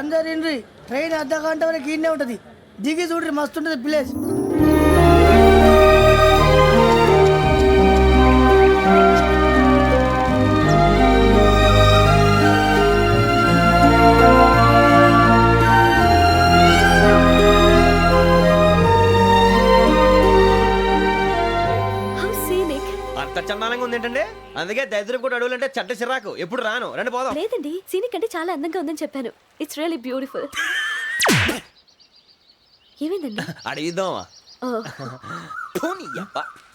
అందరు ఇండ్రి ట్రైన్ అర్ధ గంట వరకు ఇన్నే ఉంటది. దిగి చూడ్రి మస్తు ఉంటది ప్లేస్. చందానంగా ఉంది ఏంటంటే, అందుకే దరిద్రం కూడా అడవులంటే చెడ్డ చిరాకు. ఎప్పుడు రాను, రండి పోదాం. లేదండి, సీనిక్ అంటే చాలా అందంగా ఉందని చెప్పాను. It's really beautiful. ఏమైందండి? అడిగిద్దామా?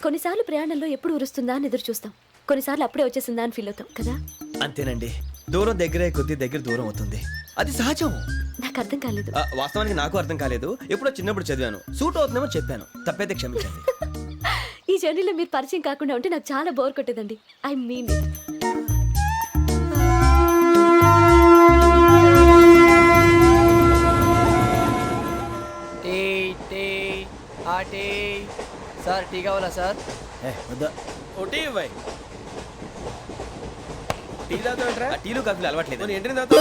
కొన్నిసార్లు ప్రయాణంలో ఎప్పుడు ఉరుస్తుందా అని ఎదురు చూస్తాం, కొన్నిసార్లు అప్పుడే వచ్చేసిందా అని ఫీల్ అవుతాం కదా. అంతేనండి, దూరం దగ్గరే కొద్ది దగ్గర దూరం అవుతుంది, అది సహజం. నాకు అర్థం కాలేదు. వాస్తవానికి నాకు అర్థం కాలేదు. ఎప్పుడో చిన్నప్పుడు చదివాను, సూట్ అవుతుందేమో చెప్పాను, తప్పైతే క్షమించండి. ఈ జర్నీలో మీరు పరిచయం కాకుండా ఉంటే నాకు చాలా బోర్ కొట్టేదండి. I mean it. Tea sir, tea కావాలా సార్? టీ తాగుతాంట్రా? టీలు కాఫీలు అలవాట్లేదు. ఏంటి తాగుతా?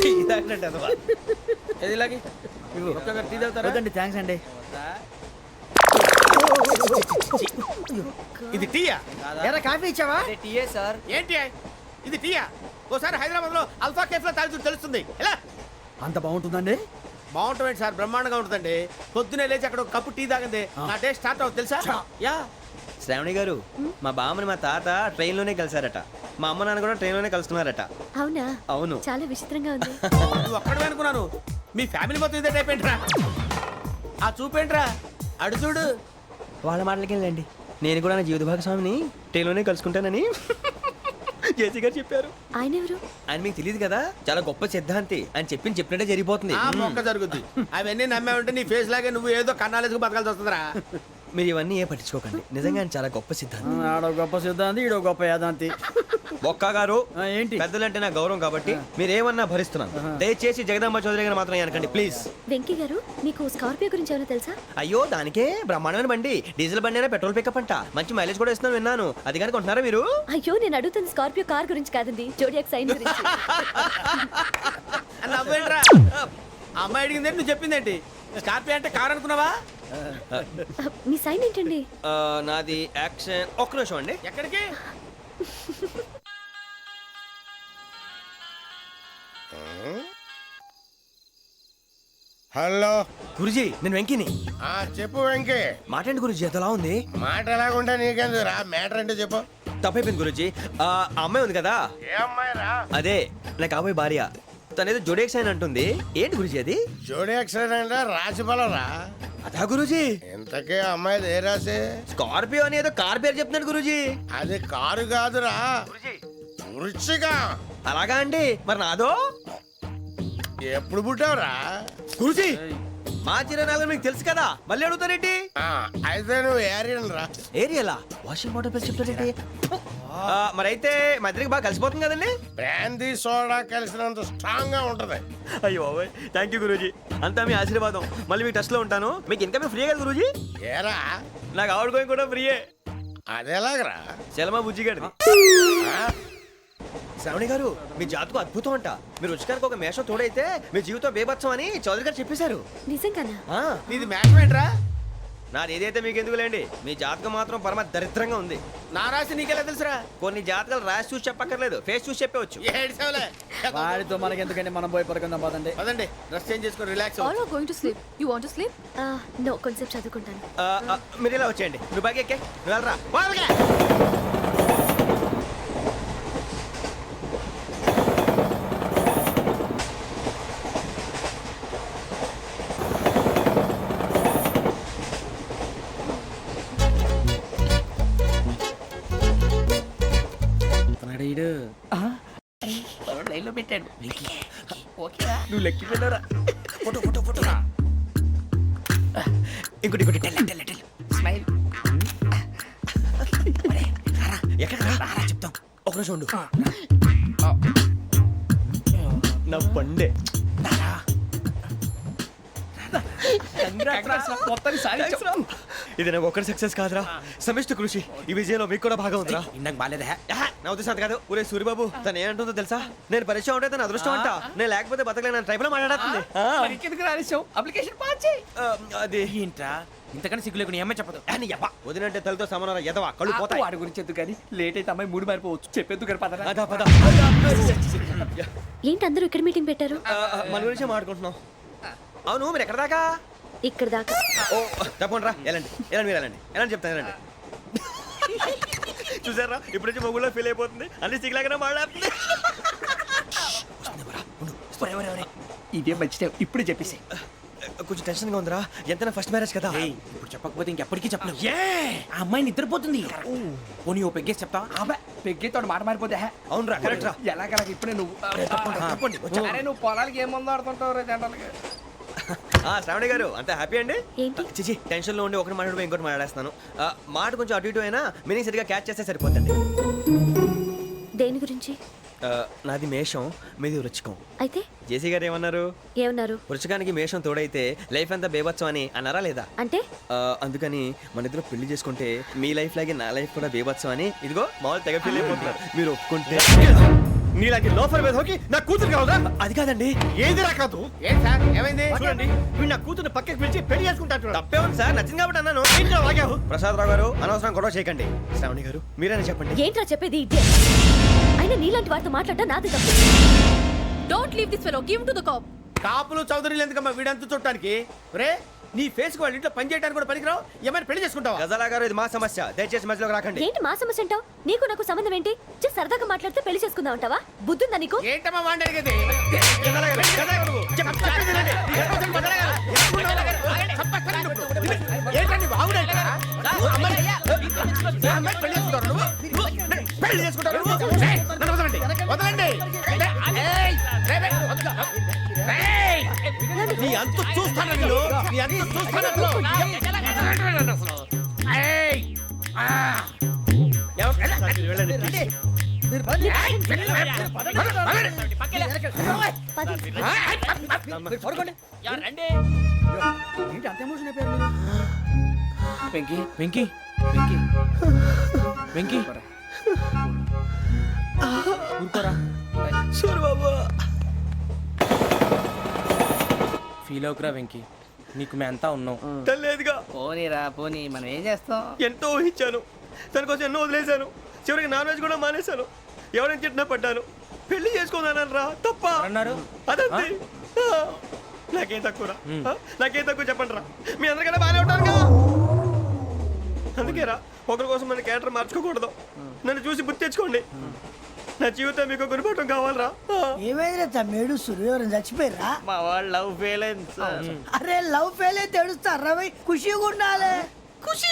టీ తాగినట్టు అదవా? ఏది ఇలాగే టీ తాగుతారా? థ్యాంక్స్ అండి. ఇది టీయా? ఎరా కాఫీ ఇచ్చావా? టీయే సార్. ఏంటి ఇది టీయా? ఓసారి హైదరాబాద్ లో అల్ఫా కేఫ్ లో తాగుతూ తెలుస్తుంది. ఎలా అంత బాగుంటుందండి? బాగుంటుంది సార్, బ్రహ్మాండంగా ఉంటుందండి. పొద్దునే లేచి అక్కడ ఒక కప్పు టీ తాగింది నా డే స్టార్ట్ అవుతుంది తెలుసా? యా. శ్రావణి గారు, మా బామ్మని మా తాత ట్రైన్ లోనే కలిసారట, మా అమ్మ నాన్న కూడా ట్రైన్ లోనే కలుసుకున్నారట. అవునా? అవును. చాలా విచిత్రంగా ఉంది. నువ్వు ఒక్కడే అనుకున్నాను, మీ ఫ్యామిలీ మొత్తం ఇదే టైప్ ఏంట్రా? ఆ చూపేంట్రా, అడు చూడు. వాళ్ళ మాటలకి వెళ్ళండి, నేను కూడా నా జీవిత భాగస్వామిని ట్రైన్ లోనే కలుసుకుంటానని జేసీ గారు చెప్పారు. ఆయన ఎవరు? ఆయన మీకు తెలియదు కదా, చాలా గొప్ప సిద్ధాంతి. ఆయన చెప్పినట్టే జరిగిపోతుంది. మొక్క జరుగుద్ది. అవన్నీ నమ్మే ఉంటే నీ ఫేస్ లాగే నువ్వు ఏదో కన్నాలేసుకు బతకాల్సి వస్తుందిరా. మీరు ఇవన్నీ ఏ పట్టించుకోకండి, నిజంగా ఆయన చాలా గొప్ప సిద్ధాంతి. ఆడో గొప్ప సిద్ధాంతి, ఈడో గొప్ప యాదాంతి. బొక్క గారు, ఏంటి? పెద్దలంటే నా గౌరవం కాబట్టి మీరేమన్నా భరిస్తున్నాను. దయచేసి జగదాంబ చౌదరి గారు మాత్రం అనకండి ప్లీజ్. వెంకీ గారు, మీకు స్కార్పియో గురించి ఏమైనా తెలుసా? అయ్యో, దానికే బ్రహ్మాండమైన బండి, డీజిల్ బండి అయినా పెట్రోల్ పికప్ అంట, మంచి మైలేజ్ కూడా ఇస్తున్నాను విన్నాను. అది కానీ కొంటున్నారా మీరు? అయ్యో, నేను అడుగుతుంది స్కార్పియో కార్ గురించి కాదండి, జోడియాక్ సైన్ గురించి. అమ్మాయి అడిగింది నువ్వు చెప్పిందేంటి? స్కార్పియో అంటే కార్ అనుకున్నావా? మీ సైన్ ఏంటండి? నాది యాక్షన్. ఒక్క నిమిషం అండి. ఎక్కడికి? హలో గురుజీ, నేను వెంకిని. చెప్పు వెంకీ. మాట ఏంటి గురుజీ, అదలా ఉంది? మాట ఎలాగుంటా నీకెందుకు రా, మ్యాటర్ అంటే చెప్పు. తప్పైపోయింది గురుజీ. ఆ అమ్మాయి ఉంది కదా, ఏ అమ్మాయి రా? అదే నా కాబోయే భార్య. తనేదో జోడేక్స్ అని అంటుంది. ఏంటి గురుజీ అది? జోడి యాక్సిడెంట్ రాసి రా. అదా గురుజీ? ఇంతకే అమ్మాయిది ఏ రాసి? స్కార్పియో అని ఏదో కార్ పేరు చెప్తున్నాడు గురుజీ. అది కారు కాదురా, వృచ్చిక. అలాగా అండి, మరి నాదో? ఎప్పుడు పుట్టావురా? గురుజీ, మా చిరనాలు మీకు తెలుసు కదా, మళ్ళీ అడుగుతారేంటి? అయితే నువ్వు ఏరియన్ రా. ఏరియలా? వాషింగ్ వాటర్ పేరు చెప్తారేంటి? మరైతే మా ఇద్దరికి బాగా కలిసిపోతుంది కదండి. బ్రాందీ సోడా కలిసినంత స్ట్రాంగ్ గా ఉంటది. అయ్యో థ్యాంక్ యూ గురూజీ, అంతా మీ ఆశీర్వాదం. మళ్ళీ మీకు టచ్ లో ఉంటాను. మీకు ఇంకా ఫ్రీ కదా గురూజీ? ఏరా, నాకు ఆవిడ గోయింగ్ కూడా ఫ్రీయే. అదేలాగరా? చలమా బుజ్జి గారిది. శ్రావణి గారు, మీ జాతకు అద్భుతం అంట. మీరు రుచికారికి ఒక మేషం తోడైతే మీ జీవితం బేబత్సం అని చౌదరి గారు చెప్పేశారు. నిజంగానా? నీది మేషం ఏంట్రా? నాది ఏదైతే మీకు ఎందుకులేండి, మీ జాతకం మాత్రం పరమ దరిద్రంగా ఉంది. నా రాసి నీకెలా తెలుసురా? కొన్ని జాతకాలు రాసి చూసి చెప్పక్కర్లేదు, ఫేస్ చూసి చెప్పవచ్చు. వాడితో మనకి ఎందుకంటే మనం పోయి పడుకుందాం పదండి. పదండి, డ్రెస్ చేంజ్ చేసుకొని relax. All are going to sleep. You want to sleep? No, కొంచెం చదువుకుంటాను. మీరు ఇలా వచ్చేయండి. నువ్వు బాగా ఎక్కే, నువ్వు వెళ్ళరా. లైన్ లో పెట్టాడు. నువ్వు లెక్కి వెళ్ళరా. Photo photo photo. ఇంకోటి ఇంకోటి. స్మైల్. ఎక్కడ రారా చెప్తాం. ఒక రోజు ఉండు. నా పండే. మొత్తాన్ని సాధించాం. ఇది నాకు ఒక్కరి సక్సెస్ కాదురా, సమిష్టి కృషి. ఈ విజయంలో మీకు కూడా భాగం ఉందిరా. ఇందాక బాగాలేదా? నా ఉద్దేశం అంత కాదు. ఊరే సూరిబాబు తను ఏమంటుందో తెలుసా? నేను పరిచయం ఉంటే తన అదృష్టం అంట, నేను లేకపోతే బతకలేను టైప్ లో మాట్లాడుతుంది. ఎందుకు రాలేసావు? అప్లికేషన్ పాస్ చేయి. అది ఏంట్రా ఇంతకన్నా సిగ్గు లేకుండా ఏమై చెప్పదు. వదినంటే తలతో సమానం ఎదవా, కళ్ళు పోతాయి. వాడి గురించి ఎందుకు కానీ లేట్ అయితే అమ్మాయి మూడు మారిపోవచ్చు. చెప్పేందుకు కానీ పదరా. అదా పద. ఏంటి అందరూ ఇక్కడ మీటింగ్ పెట్టారు? మన గురించి మాట్లాడుకుంటున్నాం. అవును మీరు ఎక్కడ దాకా? ఇక్కడ దాకా. ఓ తప్పకుండా రా, వెళ్ళండి వెళ్ళండి, మీరు వెళ్ళండి వెళ్ళండి, చెప్తాను వెళ్ళండి. చూసారా ఇప్పుడు నుంచి మొగుల్లో ఫీల్ అయిపోతుంది, అన్ని సిగ్లాగానే మాట్లాడుతుంది. ఇదే మంచి టైం, ఇప్పుడు చెప్పేసి. కొంచెం టెన్షన్గా ఉందిరా, ఎంతైనా ఫస్ట్ మ్యారేజ్ కదా. ఇప్పుడు చెప్పకపోతే ఇంకెప్పటికీ చెప్పలేవు. ఆ అమ్మాయి నిద్రపోతుంది. పోనీ ఓ పెగ్గేసి చెప్తావా? అబ్బా పెగ్గేతో మాట మారిపోతే. అవునరా కరెక్ట్ రా. ఎలాగలా ఇప్పుడే నువ్వు తప్పండి. అరే నువ్వు పొలాలకి ఏముందో ఆడుతుంటావు రే జనరల్గా. శ్రావణి గారు అంత హ్యాపీ అండి? ఏంటి? చిచి టెన్షన్ లో ఉండి ఒకటి మాట్లాడిపోయి ఇంకోటి మాట్లాడేస్తున్నాను. మాట కొంచెం అటు ఇటు అయినా మీనింగ్ సరిగా క్యాచ్ చేస్తే సరిపోతుంది. దేని గురించి? నాది మేషం, మీది వృచ్చికం. అయితే జేసీ గారు ఏమన్నారు? ఏమన్నారు? వృచ్చికానికి మేషం తోడైతే లైఫ్ అంతా బేబత్సం అని అన్నారా లేదా? అంటే అందుకని మన ఇద్దరు పెళ్లి చేసుకుంటే మీ లైఫ్ లాగే నా లైఫ్ కూడా బేబత్సం అని ఇదిగో మామూలు తెగ పెళ్లి అయిపోతున్నారు. మీరు ఒప్పుకుంటే నీలాంటి లోఫర్ మీద హోకి నా కూతురు కావదా? అది కాదండి. ఏది రా కాదు. ఏం సార్ ఏమైంది? చూడండి వీడు నా కూతురు పక్కకి పిలిచి పెళ్లి చేసుకుంటాడు. తప్పే ఉంది సార్, నచ్చింది కాబట్టి అన్నాను. ప్రసాద్ రావు గారు అనవసరం గొడవ చేయకండి. శ్రావణి గారు మీరైనా చెప్పండి. ఏంట్రా చెప్పేది? ఇదే అయినా నీలాంటి వారితో మాట్లాడటం నాది తప్పు. Don't leave this fellow, give to the cop. కాపులు చౌదరులు ఎందుకమ్మా వీడంతా చూడటానికి? రే నీ ఫేస్ కు వాళ్ళ ఇంట్లో పని చేయడానికి కూడా పనికిరావు, ఏమైనా పెళ్లి చేసుకుంటావా? గజాలా గారు ఇది మా సమస్య, దయచేసి మధ్యలోకి రాకండి. ఏంటి మా సమస్య అంటావు? నీకు నాకు సంబంధం ఏంటి? జస్ట్ సరదాగా మాట్లాడితే పెళ్లి చేసుకుందాం అంటావా? బుద్ధుందా నీకు? ఏంటమ్మా వాడిని అడిగేది? ఏంటండి బాగుండే పెళ్లి చేసుకుంటారు? వదలండి. నీ అంత చూస్తాను నేను, నీ అంత చూస్తాను అసలు. వెంకీ వెంకీ వెంకీ వెంకీ ఊరుకోరా. సూరిబాబు ఫీల్ అవుకురా వెంకీ, నీకు మేమంతా ఉన్నాం. తెలియదుగా. పోనీరా పోనీ, మనం ఏం చేస్తాం? ఎంతో ఊహించాను, తన కోసం ఎన్నో వదిలేశాను, చివరికి నాన్ వెజ్ కూడా మానేశాను. ఎవరైనా తిట్టినా పడ్డాను. పెళ్లి చేసుకుందానని రా తప్ప అన్నారు. అదంతే. నాకేం తక్కువరా? నాకేం తక్కువ చెప్పండి రా. మీ అందరికన్నా బాగానే ఉంటారు కదా. అందుకే రా, ఒకరి కోసం మన క్యారెక్టర్ మార్చుకోకూడదు. నన్ను చూసి గుర్తు తెచ్చుకోండి. నా జీవితం మీకు గురిపటం కావాలరా. ఏమైందిరా తమ్మేడు సురవరం చచ్చిపోయిరా? మా వాళ్ళు లవ్ ఫెయిల్ అయింది సార్. అరే లవ్ ఫెయిల్ అయితే ఏడుస్తారా? ఖుషిగా ఉండాలి. ఖుషి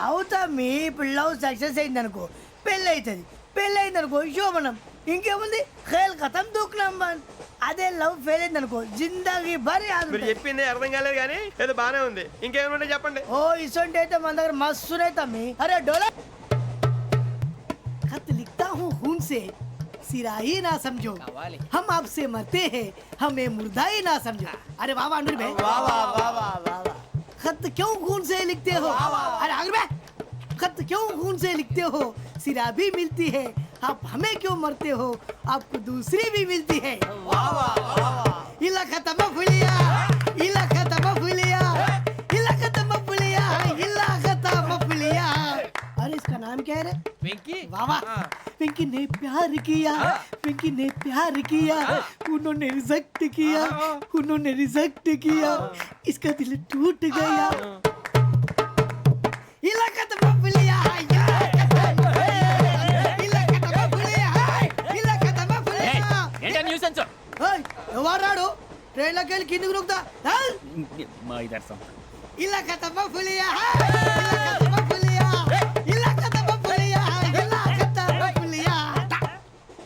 అవుతా. మీ ఇప్పుడు లవ్ సక్సెస్ అయింది అనుకో పెళ్ళి అవుతుంది. పెళ్ళి అయింది అనుకో శోభనం. ఇంకేముంది ఖేల్ ఖతం దూకునాం బాన్. అదే లవ్ ఫెయిల్ అయింది అనుకో జిందాగీ భారీ. మీరు చెప్పింది అర్థం కాలేదు కానీ ఏదో బానే ఉంది. ఇంకేమైనా చెప్పండి. ఓ ఇసొంటి అయితే మన దగ్గర మస్తునే తమ్మి. అరే డోలా खत लिखता हूँ खून से, सिरा ही ना समझो, हम आपसे मरते हैं, हमें मुर्दा ही ना समझो. अरे वाह वाह अनुर भाई, वाह वाह वाह वाह वाह. खत क्यों खून से लिखते हो? अरे अनुर भाई, खत क्यों खून से लिखते हो? सिरा भी मिलती है, आप हमें क्यों मरते हो? आपको दूसरी भी मिलती है. वाह वाह वाह. इला खत्म फुलिया, इला खत्म फुलिया, इला खत्म फुलिया, इला खत्म फुलिया. अरे इसका नाम क्या है रे? వెంకీ वाह पिंकी ने प्यार किया, पिंकी ने प्यार किया, उन्होंने रिजेक्ट किया, उन्होंने रिजेक्ट किया, इसका दिल टूट गया. इलाका तो बबलिया है, इलाका तो बबलिया है, इलाका तो बबलिया. ఏంటా న్యూసెన్స్? ओए ఎవరాడు ట్రైన్ లోకి వెళ్ళి కిందికి రుకుతా? మా ఇదర్సం ఇలాకా तो बबलिया है, इलाका तो बबलिया, इलाका तो बबलिया है, इलाका तो बबलिया.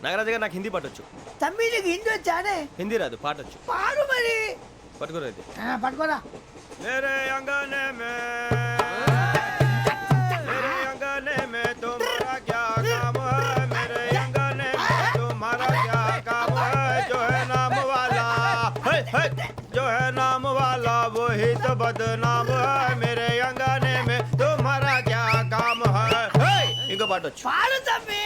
నాగరాజు గారు నాకు హిందీ పాటొచ్చు. తమ్మి నీకు హిందీ వచ్చానే? హిందీ రాదు, పాటొచ్చు. పాడు మరి. పట్టుకోలేదు. పట్టుకోరా. मेरे अंगने में तुम्हारा क्या काम है? मेरे अंगने में तुम्हारा क्या काम है? जो है नाम वाला, जो है नाम वाला वही तो बदनाम है. मेरे अंगने ఇంకో పాట వచ్చు పాడు తమ్మి.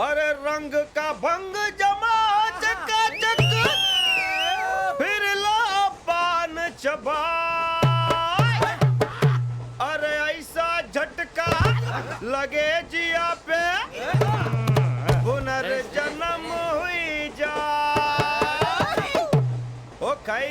अरे रंग का भंग जमा चकाचक फिर ला पान चबा अरे ऐसा झटका लगे जिया पे पुनर्जन्म हुई जा ओ खाई